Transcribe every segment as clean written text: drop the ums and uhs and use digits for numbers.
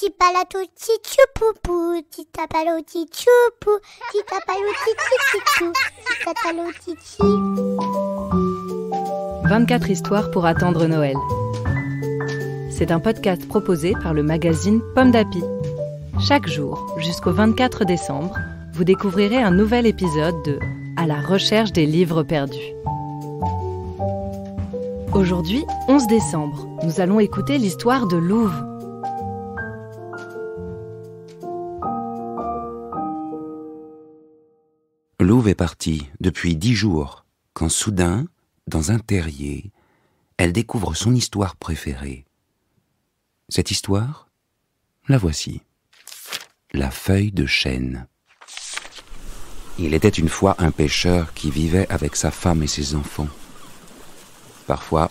Tipalatuti chupupu, titapaloti chupu, titapaloti tititou, titataloti chi. 24 histoires pour attendre Noël. C'est un podcast proposé par le magazine Pomme d'Api. Chaque jour, jusqu'au 24 décembre, vous découvrirez un nouvel épisode de À la recherche des livres perdus. Aujourd'hui, 11 décembre, nous allons écouter l'histoire de Louve. Louve est partie depuis 10 jours, quand soudain, dans un terrier, elle découvre son histoire préférée. Cette histoire, la voici. La feuille de chêne. Il était une fois un pêcheur qui vivait avec sa femme et ses enfants. Parfois,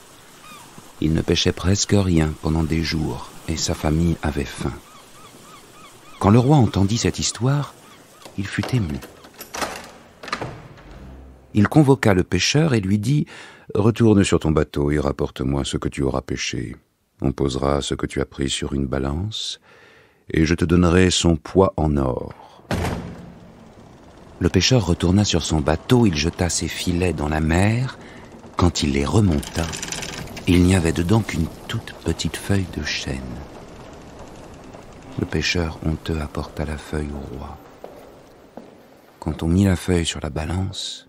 il ne pêchait presque rien pendant des jours et sa famille avait faim. Quand le roi entendit cette histoire, il fut ému. Il convoqua le pêcheur et lui dit « Retourne sur ton bateau et rapporte-moi ce que tu auras pêché. On posera ce que tu as pris sur une balance et je te donnerai son poids en or. » Le pêcheur retourna sur son bateau, il jeta ses filets dans la mer. Quand il les remonta, il n'y avait dedans qu'une toute petite feuille de chêne. Le pêcheur honteux apporta la feuille au roi. Quand on mit la feuille sur la balance,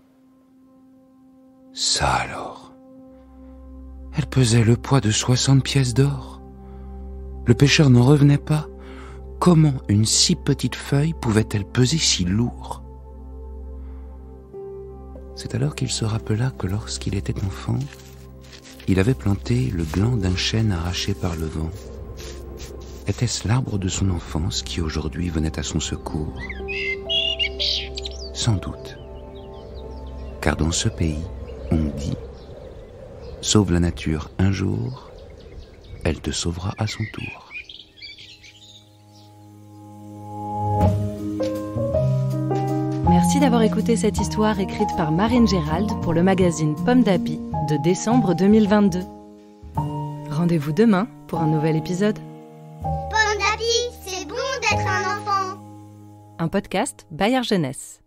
ça alors, elle pesait le poids de 60 pièces d'or. Le pêcheur n'en revenait pas. Comment une si petite feuille pouvait-elle peser si lourd ? C'est alors qu'il se rappela que lorsqu'il était enfant, il avait planté le gland d'un chêne arraché par le vent. Était-ce l'arbre de son enfance qui aujourd'hui venait à son secours ? Sans doute. Car dans ce pays, on dit « Sauve la nature un jour, elle te sauvera à son tour ». Merci d'avoir écouté cette histoire écrite par Marine Gérald pour le magazine Pomme d'Api de décembre 2022. Rendez-vous demain pour un nouvel épisode. Pomme d'Api, c'est bon d'être un enfant. Un podcast Bayard Jeunesse.